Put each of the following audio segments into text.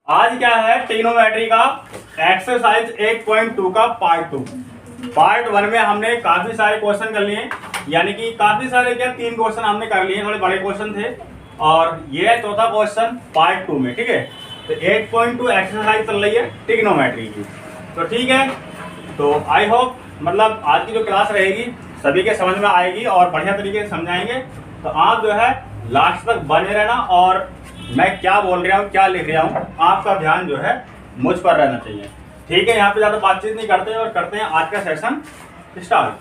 आज क्या है ट्रिग्नोमेट्री का एक्सरसाइज 8.2 का पार्ट 2। पार्ट 1 में हमने काफी सारे क्वेश्चन कर लिए, यानी कि काफी सारे क्या 3 क्वेश्चन हमने कर लिए, थोड़े बड़े क्वेश्चन थे और ये है चौथा क्वेश्चन पार्ट 2 में। ठीक है, तो 8.2 एक्सरसाइज चल रही है ट्रिग्नोमेट्री की। तो ठीक है, तो आई होप मतलब आज की जो क्लास रहेगी सभी के समझ में आएगी और बढ़िया तरीके से समझाएंगे। तो आप जो है लास्ट तक बने रहना और मैं क्या बोल रहा हूँ क्या लिख रहा हूँ आपका ध्यान जो है मुझ पर रहना चाहिए। ठीक है, यहाँ पे ज़्यादा बातचीत नहीं करते और करते हैं आज का सेशन स्टार्ट।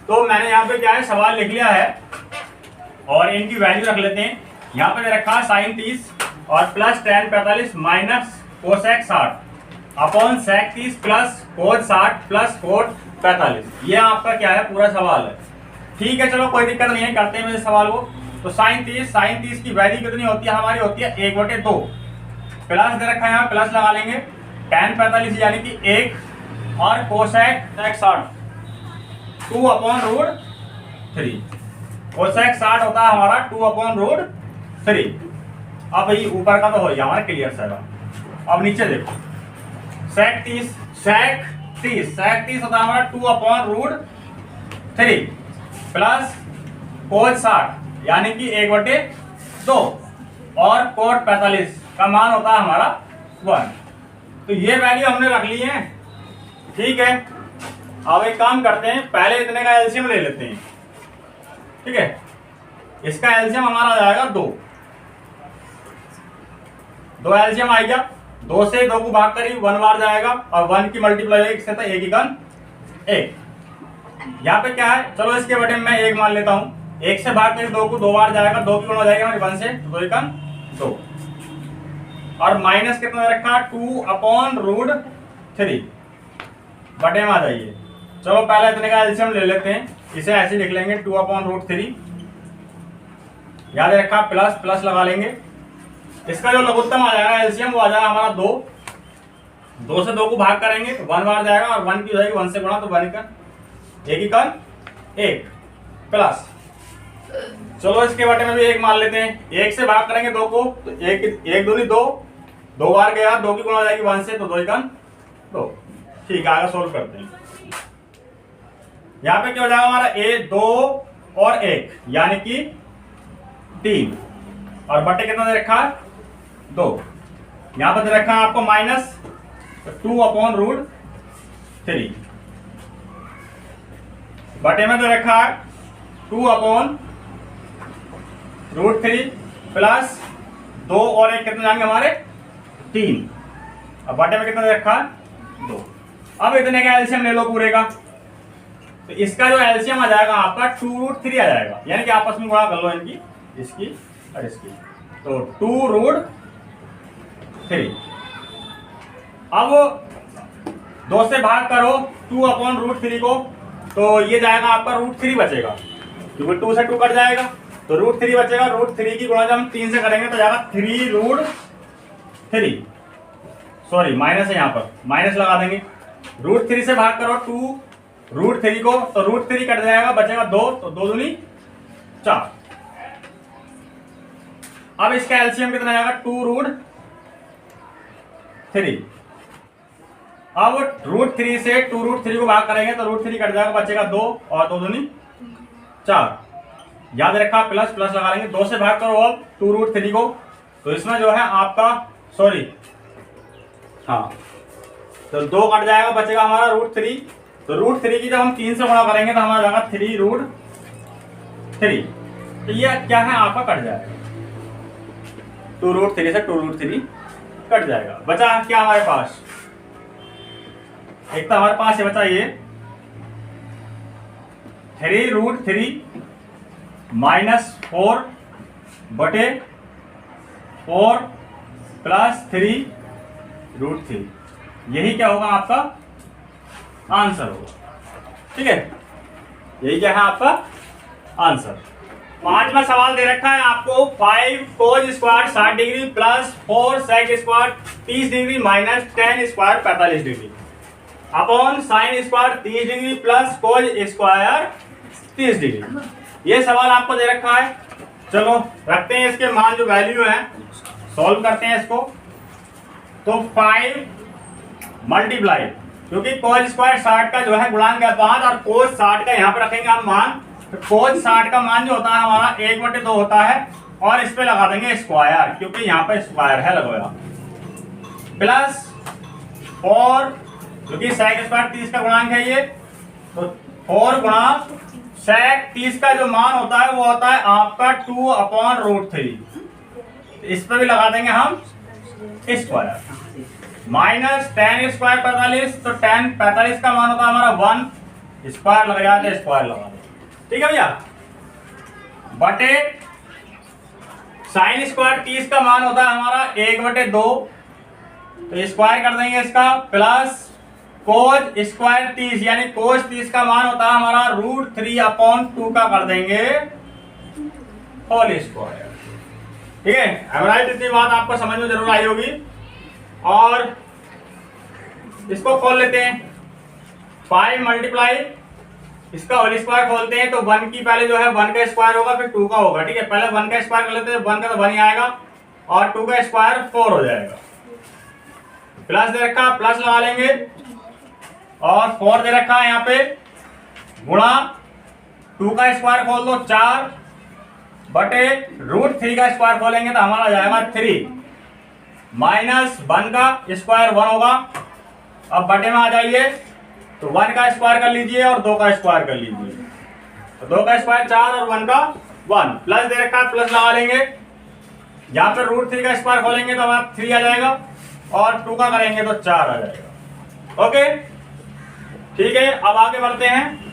तो मैंने यहाँ पे क्या है सवाल लिख लिया है और इनकी वैल्यू रख लेते हैं। यहाँ पे रखा है साइन 30 और plus tan 45 minus cosec 60 upon sec 30 plus cos 60 plus cot 45। ये आपका क्या है पूरा सवाल है। ठीक है, चलो कोई दिक्कत नहीं है, करते हैं मेरे सवाल को। तो साइन 30 की वैल्यू कितनी होती है हमारी, होती है 1/2। प्लस दे रखा है यहाँ, प्लस लगा लेंगे। tan 45 यानी कि 1 और कोसेक 60 2/√3। कोसेक 60 होता है हमारा 2/√3। अब भाई ऊपर का तो हो गया हमारा क्लियर सारा। अब नीचे देखो सेक 30 होता है हमारा 2/√3 प्लस कोस 60 यानी कि 1/2 और कोट 45 का मान होता है हमारा 1। तो ये वैल्यू हमने रख ली है। ठीक है, अब एक काम करते हैं, पहले इतने का एलसीएम ले लेते हैं। ठीक है, इसका एलसीएम हमारा आ जाएगा 2 एलसीएम आ गया। 2 से 2 को भाग करी 1 बार जाएगा और 1 की मल्टीप्लाई 1 से था 1 1 1। यहाँ पे क्या है, चलो इसके बटे में मैं 1 मान लेता हूँ। 1 से भाग कर 2 को 2 बार जाएगा, 2 की गुणा हो जाएगा हमारी 1 से, 2 1 2 और माइनस कितना रखा 2/√3 बटे में आ जाइए। चलो पहले इतने का एलसीएम ले लेते हैं, इसे ऐसे लिख लेंगे 2/√3। याद रखा प्लस प्लस लगा लेंगे। इसका जो लघुत्तम आ जाएगा एलसीएम वो आ जाएगा हमारा 2 से 2 को भाग करेंगे तो 1 बार जाएगा और 1 की हो जाएगी 1 से गुणा तो 1 1 प्लस। चलो इसके बटे में भी 1 मान लेते हैं। 1 से भाग करेंगे 2 को तो 1 दूनी 2 बार गया, 2 की गुणा हो जाएगी 1 से तो 2 1 2। ठीक है, आगे सोल्व करते हैं। यहाँ पे क्या हो जाएगा हमारा 2 और 1 यानी कि 3 और बटे कितना दे रखा है 2। यहाँ पर दे रखा है आपको माइनस 2/√3 बटे में दे रखा है 2/√3 प्लस 2 और 1 कितने जाएंगे हमारे 3 और बटे में कितना दे रखा है 2। अब इतने का एलसीएम ले लो पूरे का, तो इसका जो एलसीएम आ जाएगा आपका 2√3 आ जाएगा, यानी कि आपस में गुणा कर लो इनकी, इसकी और इसकी, तो 2√3। अब 2 से भाग करो 2/√3 को तो ये जाएगा आपका √3 बचेगा, क्योंकि 2 से 2 कट जाएगा तो √3 बचेगा। √3 की गुणा जब हम 3 से करेंगे तो जाएगा 3√3। सॉरी माइनस है, यहाँ पर माइनस लगा देंगे। √3 से भाग करो 2√3 को तो √3 कट जाएगा, बचेगा 2 तो 2 दूनी 4। अब इसका एलसीएम कितना जाएगा 2√3। अब √3 से 2√3 को भाग करेंगे तो √3 कट जाएगा, बचेगा 2 और 2 दूनी 4। याद रखा प्लस प्लस लगा लेंगे। 2 से भाग करो अब 2√3 को तो इसमें जो है आपका सॉरी हाँ तो 2 कट जाएगा, बचेगा हमारा √3। तो √3 की जब हम 3 से गुणा करेंगे तो हमारा जाएगा 3√3। तो ये क्या है आपका कट जाएगा, 2√3 से 2√3 कट जाएगा। बचा क्या हमारे पास, एक तो हमारे पास ये बचा ये 3√3 माइनस 4 बटे 4 प्लस 3√3। यही क्या होगा आपका आंसर होगा। ठीक है, यही क्या है आपका आंसर। 5वां सवाल दे रखा है आपको 5 cos square 60 degree plus 4 sec square 30 degree minus tan square 45 degree upon sine square 30 degree plus cos square 30 degree. ये सवाल आपको दे रखा है। चलो रखते हैं इसके मान जो वैल्यू है, सॉल्व करते हैं इसको। तो 5 मल्टीप्लाई, क्योंकि कोज स्क्वायर 60 का जो है गुणांक है 5 और कोज 60 का यहाँ पे रखेंगे हम मान। तो कोज 60 का मान जो होता है हमारा 1/2 होता है और इस पे लगा देंगे स्क्वायर, क्योंकि यहाँ पे स्क्वायर है लगाया, प्लस 4, क्योंकि सेक स्क्वायर 30 का गुणांक है ये, तो 4 गुणा सेक 30 का जो मान होता है वो होता है आपका 2/√3। इस पे भी लगा देंगे हम स्क्वायर, माइनस 10 स्क्वायर 45, तो 10 45 का मान होता है हमारा 1 स्क्वायर लग जाता है, स्क्वायर लगा देंगे। ठीक है भैया, बटे साइन स्क्वायर 30 का मान होता है हमारा 1/2, तो स्क्वायर कर देंगे इसका, प्लस कोज स्क्वायर 30 यानी कोज 30 का मान होता है हमारा √3/2 का कर देंगे होल स्क्वायर। ठीक है, एवरेज इतनी बात आपको समझ में जरूर आई होगी। और इसको खोल लेते हैं, 5 मल्टीप्लाई इसका होल स्क्वायर खोलते हैं, तो 1 की पहले जो है 1 का स्क्वायर होगा फिर 2 का होगा। ठीक है, पहले 1 का स्क्वायर कर लेते हैं, 1 का तो 1 ही आएगा और 2 का स्क्वायर 4 हो जाएगा। प्लस दे रखा, प्लस लगा लेंगे और 4 दे रखा है यहाँ पे, गुणा 2 का स्क्वायर खोल दो 4 बटे √3 का स्क्वायर खोलेंगे तो हमारा जाएगा 3, माइनस 1 का स्क्वायर 1 होगा। अब बटे में आ जाइए, तो 1 का स्क्वायर कर लीजिए और 2 का स्क्वायर कर लीजिए, तो 2 का स्क्वायर 4 और 1 का 1, प्लस दे रखा है, प्लस लगा लेंगे, यहाँ पे √3 का स्क्वायर खोलेंगे तो हमारा 3 आ जाएगा और 2 का करेंगे तो 4 आ जाएगा। ओके, ठीक है, अब आगे बढ़ते हैं।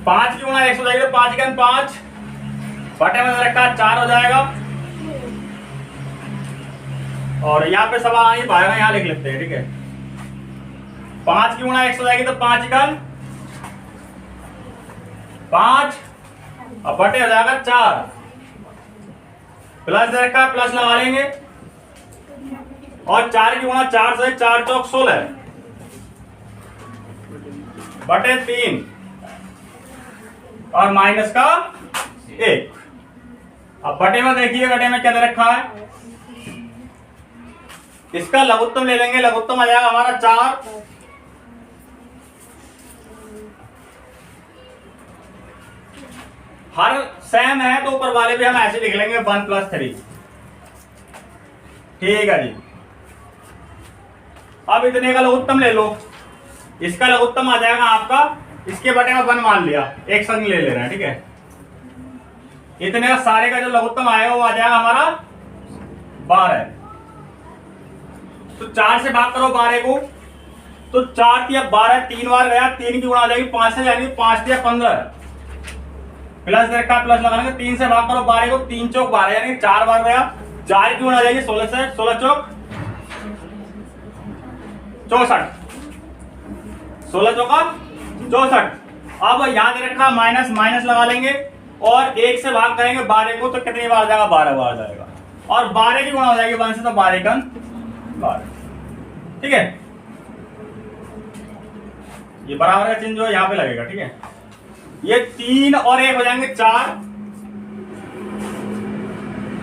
5 की गुणा 100 जाएगी, तो 5 के 5 बटे में रखा 4 हो जाएगा। और यहाँ पे सवाल आगे पाएगा, यहाँ लिख लेते हैं। ठीक है, 5 की गुणा 100 जाएगी, तो 5 का 5 और बटे हो जाएगा 4, प्लस रखा प्लस लगा लेंगे और 4 की गुणा 4 से 4 चौक 16 बटे 3 और माइनस का 1। अब बटे में देखिए, बटे में क्या दे रखा है, इसका लघुत्तम ले लेंगे, लघुत्तम आ जाएगा हमारा 4, हर सेम है तो ऊपर वाले भी हम ऐसे लिख लेंगे 1 + 3। ठीक है जी, अब इतने का लघुत्तम ले लो, इसका लघुत्तम आ जाएगा आपका, इसके बटे में 1 मान लिया, एक संग ले रहे हैं। ठीक है, इतने का सारे का जो लघुत्तम आएगा वो आ जाएगा हमारा 12। तो 4 से भाग करो 12 को, तो 4 या 12 3 बार गया, 3 की गुणा आ जाएगी 5 से, यानी 5 या 15, प्लस देखा प्लस लगाएंगे, 3 से भाग करो 12 को, 3 चौक 12 यानी 4 बार गया, 4 की गुणा आ जाएगी 16 से, 16 चौक 64, 16 चौका 64। अब यहां दे रखा माइनस, माइनस लगा लेंगे और 1 से भाग करेंगे 12 को, तो कितनी बार जाएगा, 12 बार जाएगा, और 12 की गुणा हो जाएगी 1 से, तो 12 का 12। ठीक है, ये बराबर का चिन्ह जो है यहाँ पे लगेगा। ठीक है, ये 3 और 1 हो जाएंगे 4,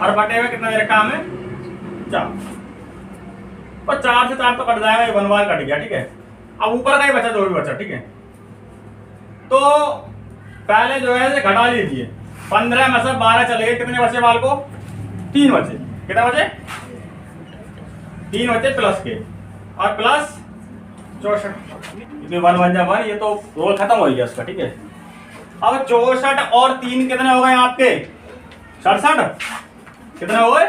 और बटे में कितना दे रखा हमें 4, और 4 से 4 तो कट जाएगा, ये 1 बार कट गया। ठीक है, अब ऊपर का ही बचा जो भी बचा। ठीक है, तो पहले जो है घटा लीजिए, 15 में से 12 चले गए, कितने बचे बाल को, 3 बचे, कितने बचे 3 बचे प्लस के, और प्लस 64, 1 बन जाए 1, ये तो रोल खत्म हो गया इसका। ठीक है, अब 64 और 3 कितने हो गए आपके 67, कितने हो गए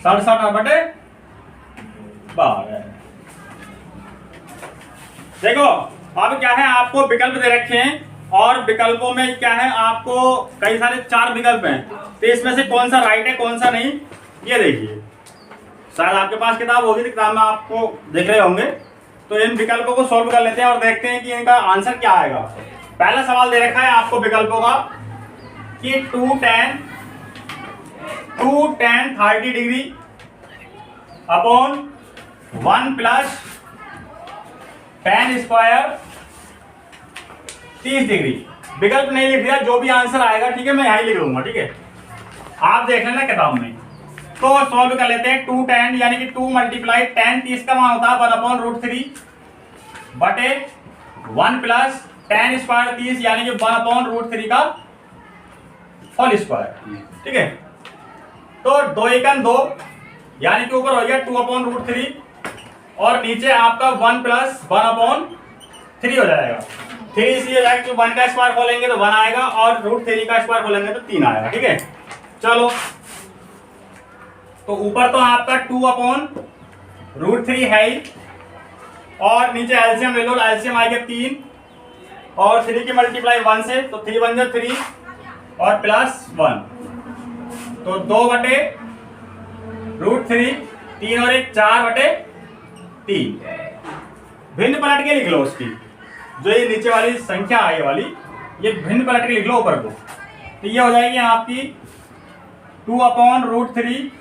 67 बटे 12। देखो अब क्या है, आपको विकल्प दे रखे हैं और विकल्पों में क्या है, आपको कई सारे 4 विकल्प हैं, तो इसमें से कौन सा राइट है कौन सा नहीं, ये देखिए। शायद आपके पास किताब होगी तो किताब में आपको देख रहे होंगे। तो इन विकल्पों को सॉल्व कर लेते हैं और देखते हैं कि इनका आंसर क्या आएगा। पहला सवाल दे रखा है आपको विकल्पों का कि 2 tan 30 degree upon 1 plus tan square 30 degree. विकल्प नहीं लिख दिया, जो भी आंसर आएगा ठीक है मैं यही लिख लूंगा। ठीक है, आप देख लेना किताब में। तो सॉल्व कर लेते हैं। 2 tan यानी कि 2 मल्टीप्लाई tan 30 का मान होता है 1/√3 बटे 1 प्लस tan स्क्वायर 30 यानी कि 1/√3 का होल स्क्वायर। ठीक है, तो 2 एकम 2 यानी कि ऊपर हो गया 2/√3 और नीचे आपका 1 प्लस 1/3 हो जाएगा। 3 इसलिए हो जाएगा कि 1 का स्क्वायर खोलेंगे तो 1 आएगा और √3 का स्क्वायर खोलेंगे तो 3 आएगा। ठीक है, चलो तो ऊपर तो आपका 2/√3 है ही और नीचे एलसीएम ले लो, एलसीएम आएगा 3 और 3 की मल्टीप्लाई 1 से तो 3 बन जाए 3 और प्लस 1 तो 2/√3 3 और 1 4/3 भिन्न पलट के लिख लो उसकी जो ये नीचे वाली संख्या है वाली ये भिन्न पलट के लिख लो ऊपर को तो ये हो जाएगी आपकी 2/√3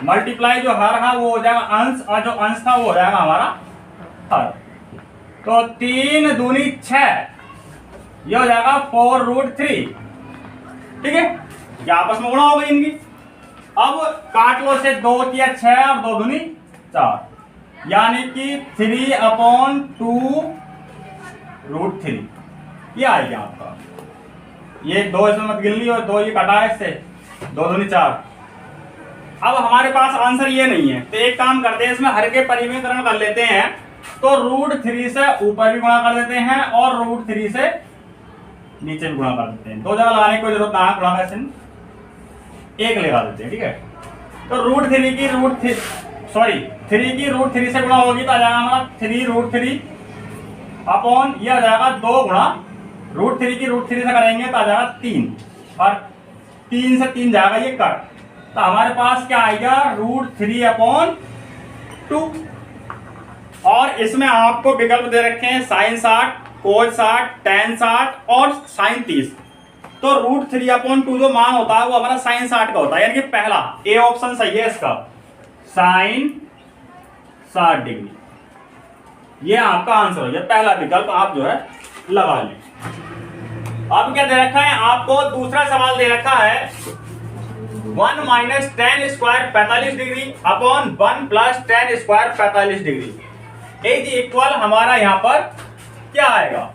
मल्टीप्लाई जो हर है वो हो जाएगा अंश और जो अंश था वो हो जाएगा हमारा हर। तो 3 दूनी 6 ये हो जाएगा 4√3। ठीक है, ये आपस में गुणा हो गई इनकी। अब काट लो से 2 किया 6 और 2 दूनी 4 यानी कि 3/2√3 ये आएगा आपका। ये 2 इसमें मत गिन ली और 2 ये कटा है इससे 2 दूनी 4। अब हमारे पास आंसर ये नहीं है तो एक काम करते हैं इसमें हर के परिमेयकरण कर लेते हैं। तो √3 से ऊपर भी गुणा कर देते हैं और √3 से नीचे भी गुणा कर देते हैं। 2 जगह लगाने की कोई जरूरत ना है, गुणा का चिन्ह एक लगा देते हैं। ठीक है, तो √3 की √3 से गुणा होगी तो आ जाएगा हमारा 3√3 अपॉन ये आ जाएगा 2 गुणा √3 की √3 से करेंगे तो आ जाएगा 3 और 3 से 3 जाएगा ये कट तो हमारे पास क्या आएगा √3/2 और इसमें आपको विकल्प दे रखे हैं sin 60 cos 60 tan 60 और sin 30। तो √3/2 जो मान होता है वो हमारा sin 60 का होता है यानी कि पहला ए ऑप्शन सही है इसका sin 60 डिग्री। ये आपका आंसर हो गया, पहला विकल्प आप जो है लगा लें। अब क्या दे रखा है आपको, दूसरा सवाल दे रखा है 1 minus tan square 45 degree upon 1 plus tan square 45 degree is equal हमारा यहाँ पर क्या आएगा।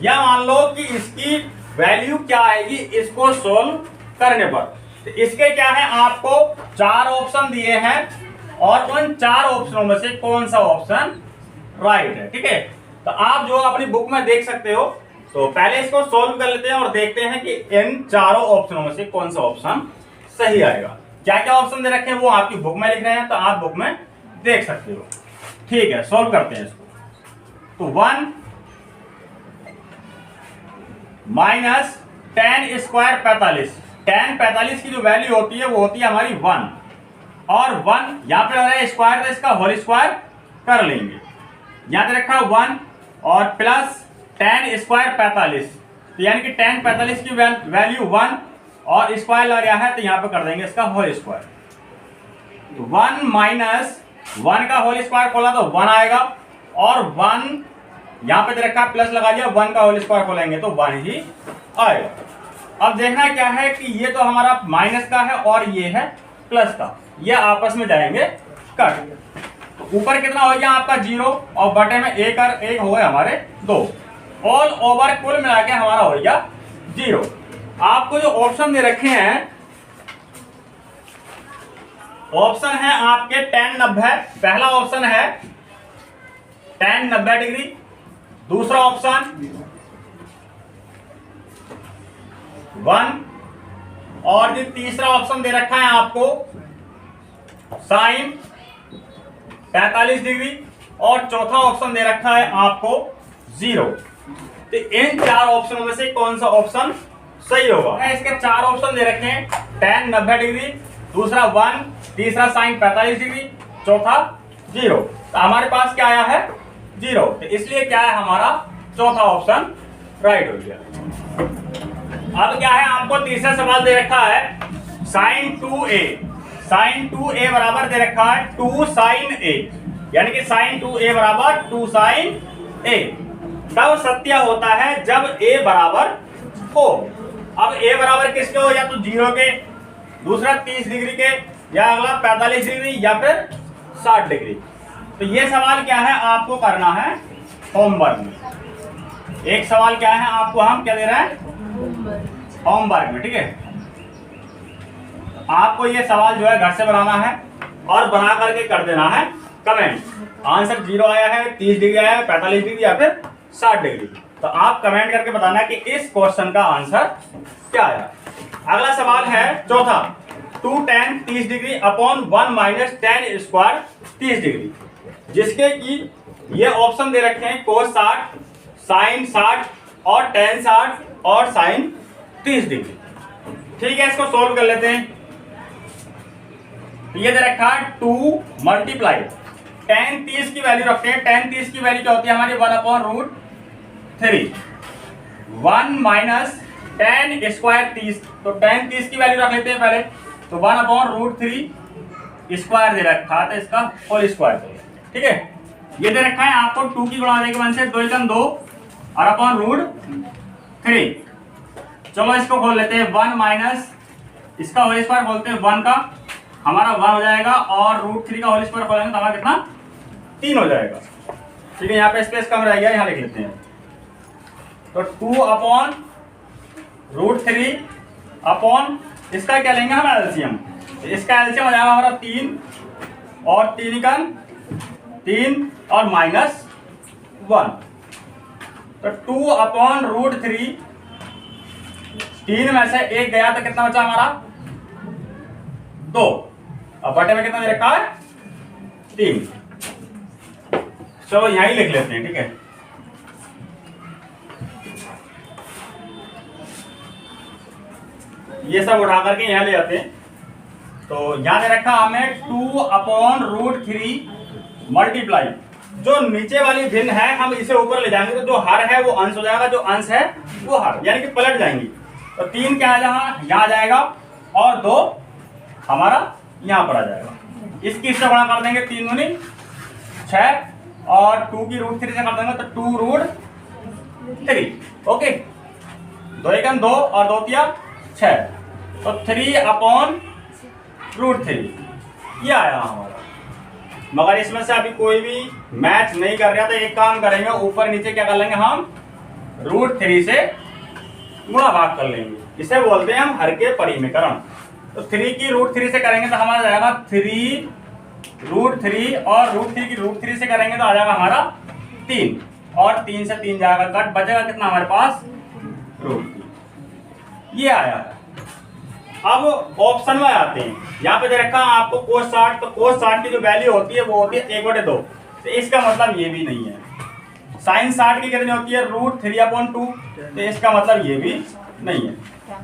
या मान लो कि इसकी वैल्यू क्या आएगी इसको सोल्व करने पर। तो इसके क्या है आपको 4 ऑप्शन दिए हैं और उन 4 ऑप्शनों में से कौन सा ऑप्शन राइट है। ठीक है, तो आप जो अपनी बुक में देख सकते हो। तो पहले इसको सोल्व कर लेते हैं और देखते हैं कि इन चारों ऑप्शनों में से कौन सा ऑप्शन सही आएगा। क्या क्या ऑप्शन दे रखे हैं वो आपकी बुक में लिख रहे हैं तो आप बुक में देख सकते हो। ठीक है, सोल्व करते हैं इसको। तो 1 माइनस tan स्क्वायर 45 tan 45 की जो वैल्यू होती है वो होती है हमारी 1 और 1 यहां पे है स्क्वायर तो इसका होल स्क्वायर कर लेंगे। यहां पे रखा 1 और प्लस tan स्क्वायर 45 तो यानी कि tan 45 की वैल्यू 1 और स्क्वायर लग रहा है तो यहां पे कर देंगे इसका होल स्क्वायर। तो 1 माइनस 1 का होल स्क्वायर खोला तो 1 आएगा और 1 यहां पे रखा प्लस लगा दिया 1 का होल स्क्वायर खोलेंगे तो 1 ही आएगा। अब देखना क्या है कि ये तो हमारा माइनस का है और ये है प्लस का, ये आपस में जाएंगे कट। तो ऊपर कितना हो गया आपका 0 और बटे में 1 और 1 हो गए हमारे 2। ऑल ओवर कुल मिला के हमारा हो गया 0। आपको जो ऑप्शन दे रखे हैं ऑप्शन है आपके tan 90। पहला ऑप्शन है tan 90 डिग्री, दूसरा ऑप्शन 1 और जो तीसरा ऑप्शन दे रखा है आपको sin 45 डिग्री और चौथा ऑप्शन दे रखा है आपको 0। तो इन 4 ऑप्शनों में से कौन सा ऑप्शन सही होगा। इसके 4 ऑप्शन दे रखे हैं tan 90 डिग्री, दूसरा 1, तीसरा sin 45 डिग्री, चौथा 0। तो हमारे पास क्या आया है 0। तो इसलिए क्या है हमारा चौथा ऑप्शन राइट हो गया। अब क्या है आपको तीसरा सवाल दे रखा है sin 2a। sin 2a बराबर दे रखा है 2 sin a यानी कि sin 2a बराबर 2 sin a। तब सत्य होता है जब a बराबर हो। अब a बराबर किसके हो, या तो 0 के, दूसरा 30 डिग्री के या अगला 45 डिग्री या फिर 60 डिग्री। तो ये सवाल क्या है आपको करना है होमवर्क में। एक सवाल क्या है आपको हम क्या दे रहे हैं होमवर्क में, ठीक है। आपको ये सवाल जो है घर से बनाना है और बना करके कर देना है कमेंट। आंसर 0 आया है, 30 डिग्री आया है, 45 डिग्री या फिर 60 डिग्री। तो आप कमेंट करके बताना कि इस क्वेश्चन का आंसर क्या आया। अगला सवाल है चौथा, 2 tan 30 degree upon 1 minus tan square 30 degree, जिसके कि ये ऑप्शन दे रखे हैं cos 60, sin 60 और tan 60 और sin 30 डिग्री। ठीक है, इसको सोल्व कर लेते हैं। ये दे रखा है 2 मल्टीप्लाई tan 30 की वैल्यू रखते हैं। tan 30 की वैल्यू क्या होती है हमारी 1/√3, 1 माइनस tan स्क्वायर 30, तो tan 30 की वैल्यू रख लेते हैं पहले, तो 1/√3 स्क्वायर दे रखा था, इसका होल स्क्वायर, ठीक है। ये दे रखा है आपको 2 की गुणा देके 1 से 2 एकम 2 और अपॉन√3। चलो इसको खोल लेते हैं, 1 माइनस इसका होल स्क्वायर बोलते हैं 1 का, हमारा 1 हो जाएगा, और √3 का होल स्क्वायर खोलेंगे तो हमारा कितना 3 हो जाएगा, ठीक है। यहाँ पे स्पेस कम रह गया, यहाँ लिख लेते हैं। तो 2/√3 अपॉन इसका क्या लेंगे हम एलसीएम, इसका एलसीएम हो जाएगा हमारा 3 और 3 का 3 और माइनस 1, तो 2/√3, 3 में से 1 गया तो कितना बचा हमारा 2, अब बटे में कितना दे रखा है 3। चलो यहीं लिख लेते हैं, ठीक है। ये सब उठा करके यहाँ ले जाते हैं। तो यहाँ दे रखा हमें 2/√3 मल्टीप्लाई, जो नीचे वाली भिन्न है हम इसे ऊपर ले जाएंगे तो जो हर है वो अंश हो जाएगा, जो अंश है वो हर, यानी कि पलट जाएंगी। तो 3 क्या है यहाँ आ जाएगा और 2 हमारा यहाँ पर आ जाएगा। इसकी इससे गुणा कर देंगे, 3 दूनी 6 और 2 की √3 से कर देंगे तो 2√3, ओके। 2 एकम 2 और 2 तिया 6, तो 3/√3 ये आया हमारा। मगर इसमें से अभी कोई भी मैच नहीं कर रहा, तो एक काम करेंगे, ऊपर नीचे क्या कर लेंगे हम √3 से गुणा भाग कर लेंगे, इसे बोलते हैं हम हर के परिमेयकरण। तो 3 की √3 से करेंगे तो हमारा जाएगा 3√3 और √3 की √3 से करेंगे तो आ जाएगा हमारा 3, और 3 से 3 जाएगा कट, बचेगा कितना हमारे पास √3, ये आया है। अब ऑप्शन में आते हैं, यहाँ पे दे रखा है आपको cos 60, तो cos 60 की जो वैल्यू होती है वो होती है 1/2, तो इसका मतलब ये भी नहीं है। sin 60 की कितनी होती है √3/2, तो इसका मतलब ये भी नहीं है।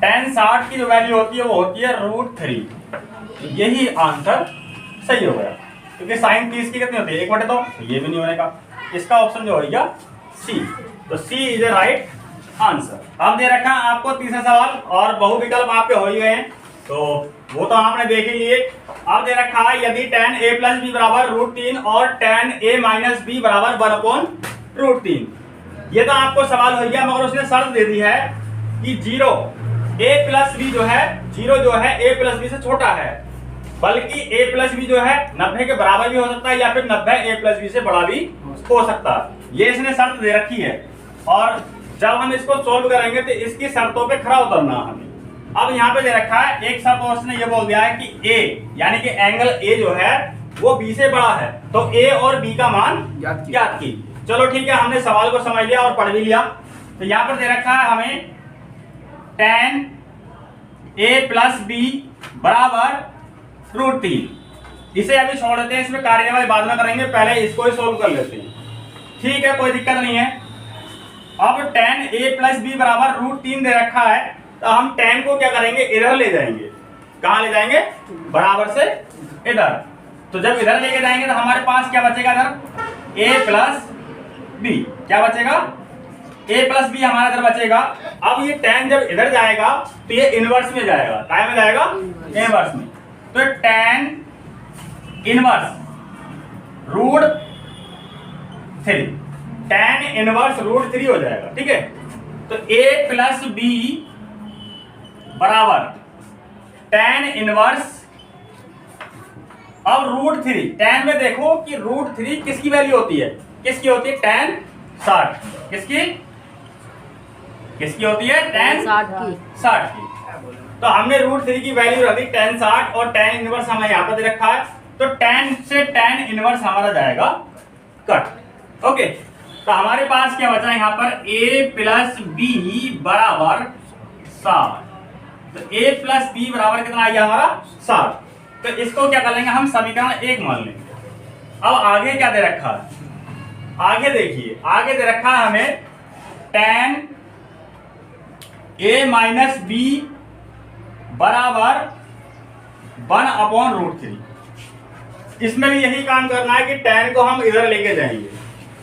tan 60 की जो वैल्यू होती है वो होती है √3, यही आंसर सही हो गया, क्योंकि sin 30 की कितनी होती है 1/2, तो ये भी नहीं होने का। इसका ऑप्शन जो हो गया सी, तो सी इज ए राइट आंसर। अब दे रखा है आपको तीसरा सवाल, और बहुविकल्प आपके हो ही गए हैं तो वो तो आपने देख ही लिए। अब दे रखा है यदि tan a + b बराबर √3 और tan a - b बराबर 1/√3, ये तो आपको सवाल हो गया, मगर उसने शर्त दे दी है कि 0 a + b जो है 0 जो है a + b से छोटा है, बल्कि a + b जो है 90 के बराबर भी हो सकता है या फिर 90 a + b से बड़ा भी हो सकता है, ये इसने शर्त दे रखी है। और जब हम इसको सोल्व करेंगे तो इसकी शर्तों पे खरा उतरना हमें। अब यहाँ पे दे रखा है एक शर्त उसने ये बोल दिया है कि a यानी कि एंगल a जो है वो b से बड़ा है, तो a और b का मान ज्ञात की। चलो ठीक है, हमने सवाल को समझ लिया और पढ़ भी लिया। तो यहाँ पर दे रखा है हमें tan a + b बराबर √3, इसे अभी छोड़ देते हैं, इसमें कार्यवाही बाद में करेंगे, पहले इसको ही सोल्व कर लेते हैं, ठीक है, कोई दिक्कत नहीं है। अब tan a + b बराबर √3 दे रखा है, तो हम tan को क्या करेंगे इधर ले जाएंगे, कहाँ ले जाएंगे बराबर से इधर। तो जब इधर लेके जाएंगे तो हमारे पास क्या बचेगा इधर a + b, क्या बचेगा a + b हमारा इधर बचेगा। अब ये tan जब इधर जाएगा तो ये इनवर्स में जाएगा, काय में जाएगा इनवर्स में, तो tan इनवर्स √3, tan इनवर्स √3 हो जाएगा, ठीक है। तो a + b बराबर tan इनवर्स अब √3 tan में देखो कि √3 किसकी वैल्यू होती है, किसकी होती है, tan 60, किसकी किसकी होती है, tan 60 की। तो हमने √3 की वैल्यू रख दी tan 60 और tan इनवर्स हमें यहाँ पर दे रखा है, तो tan से tan इनवर्स हमारा जाएगा कट। ओके, तो हमारे पास क्या बचा यहाँ पर a प्लस बी बराबर 60। तो a प्लस बी बराबर कितना आ गया हमारा 60। तो इसको क्या कर लेंगे हम, समीकरण 1 मान लेंगे। अब आगे क्या दे रखा है, आगे देखिए, आगे दे रखा है हमें tan a माइनस बी बराबर 1/√3। इसमें भी यही काम करना है कि tan को हम इधर लेके जाएंगे,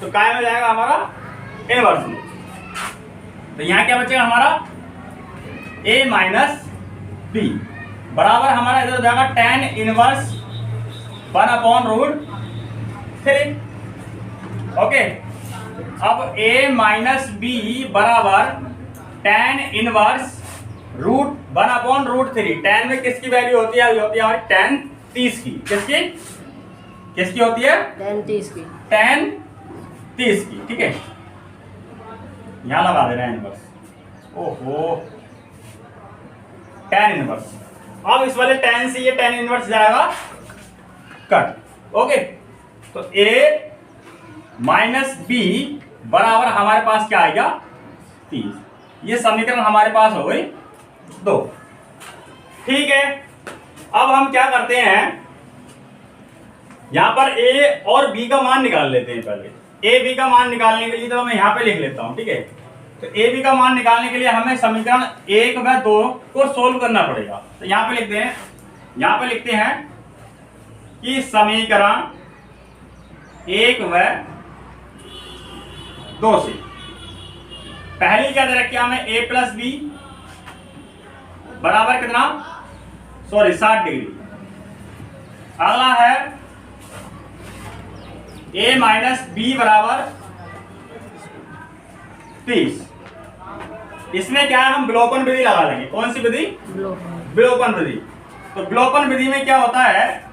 तो क्या हो जाएगा हमारा इनवर्स में। तो यहाँ क्या बचेगा हमारा a माइनस बी बराबर हमारा इधर हो जाएगा tan इनवर्स 1/√3। ओके, अब a माइनस बी बराबर tan इनवर्स √1/√3। tan में किसकी वैल्यू होती है, होती है हमारी tan 30 की। किसकी किसकी होती है, tan 30 की। tan 30 की, ठीक है। यहां लगा दे रहे हैं इनवर्स, ओहो tan इनवर्स। अब इस वाले tan से ये tan इनवर्स जाएगा कट। ओके, तो a माइनस बी बराबर हमारे पास क्या आएगा 30। ये समीकरण हमारे पास हो गई 2। ठीक है, अब हम क्या करते हैं, यहां पर a और b का मान निकाल लेते हैं। पहले a b का मान निकालने के लिए तो मैं यहां पे लिख लेता हूं, ठीक है। तो a b का मान निकालने के लिए हमें समीकरण 1 व 2 को सोल्व करना पड़ेगा। तो यहां पे लिखते हैं, यहां पे लिखते हैं कि समीकरण 1 व 2 से पहली क्या दे रखी है हमें, a प्लस बी बराबर कितना, 60 डिग्री। अगला है a माइनस बी बराबर 30। इसमें क्या है, हम विलोपन विधि लगा लेंगे। कौन सी विधि, विलोपन विधि। तो विलोपन विधि में क्या होता है,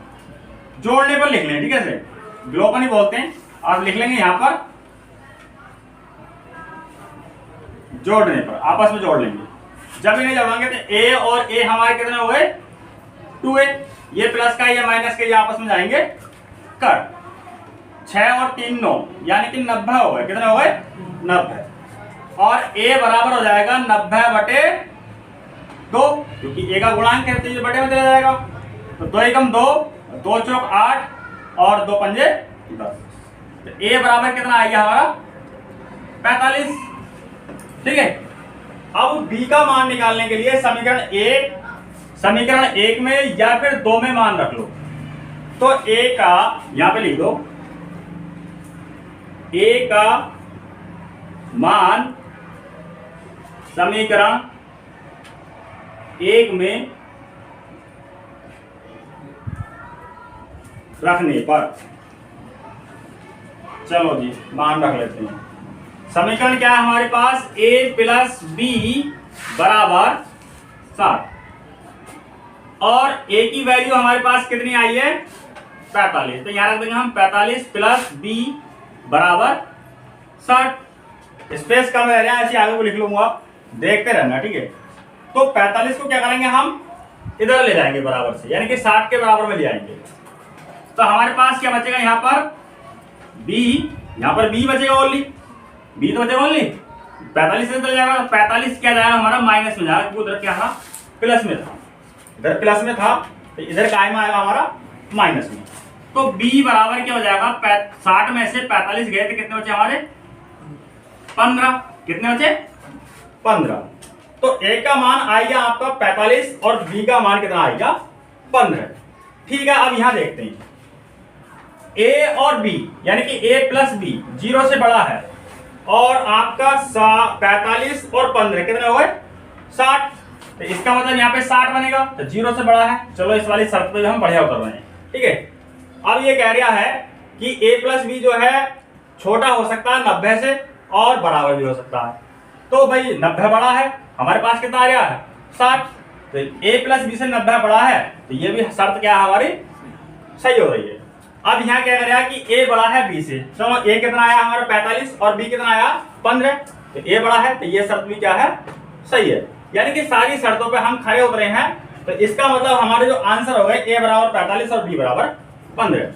जोड़ने पर लिख लें, ठीक है, विलोपन ही बोलते हैं। आप लिख लेंगे यहां पर जोड़ने पर, आपस में जोड़ लेंगे। जब इन्हें जोड़ेंगे तो a और a हमारे कितने हो गए 2a। ये प्लस का ये माइनस के ये आपस में जाएंगे कट। 6 और 3 9 यानी कि 90 हो गए। कितने हो गए 90। और a बराबर हो जाएगा 90/2, क्योंकि a का गुणांक है तो ये बटे में चला जाएगा। तो 2 एकम 2, 2 चौक 8 और 2 पंजे 10। तो a बराबर कितना आ गया हमारा 45, ठीक है। अब b का मान निकालने के लिए समीकरण 1 में या फिर 2 में मान रख लो। तो a का यहां पे लिख दो, a का मान समीकरण 1 में रखने पर, चलो जी मान रख लेते हैं। समीकरण क्या है हमारे पास, a प्लस बी बराबर 60 और a की वैल्यू हमारे पास कितनी आई है 45। तो यहां रख देंगे हम 45 प्लस बी बराबर 60। स्पेस कम रह रहा है, ऐसे आगे को लिख लूंगा, देखते रहना, ठीक है। तो 45 को क्या करेंगे हम इधर ले जाएंगे बराबर से, यानी कि 60 के बराबर में ले आएंगे। तो हमारे पास क्या बचेगा यहाँ पर b, यहाँ पर b बचेगा ओनली, b तो बचेगा ओनली 45 से चल जाएगा। 45 क्या जाएगा हमारा माइनस में जाएगा, उधर क्या था प्लस में था, इधर प्लस में था, तो इधर काय में आएगा हमारा माइनस में। तो b बराबर क्या हो जाएगा 60 में से 45 गए थे, कितने बचे हमारे 15। कितने बचे 15। तो a का मान आएगा आपका 45 और b का मान कितना आएगा 15। ठीक है, अब यहां देखते हैं a और b, यानी कि a प्लस b 0 से बड़ा है और आपका 45 और 15 कितने हो गए 60। तो इसका मतलब यहाँ पे 60 बनेगा, तो 0 से बड़ा है। चलो इस वाली शर्त पे हम बढ़िया उतर रहे हैं, ठीक है। अब ये कह रहा है कि a प्लस बी जो है छोटा हो सकता है 90 से और बराबर भी हो सकता है। तो भाई 90 बड़ा है, हमारे पास कितना आ रहा है 60। तो a प्लस बी से 90 बड़ा है, तो ये भी शर्त क्या है हमारी सही हो रही है। अब यहाँ क्या करेगा कि ए बड़ा है बी से, तो ए कितना आया हमारा 45 और बी कितना आया 15, तो ए बड़ा है, तो ये शर्त भी क्या है, सही है। यानी कि सारी शर्तों पे हम खड़े उतरे हैं, तो इसका मतलब हमारे जो आंसर हो गए ए बराबर 45 और बी बराबर 15।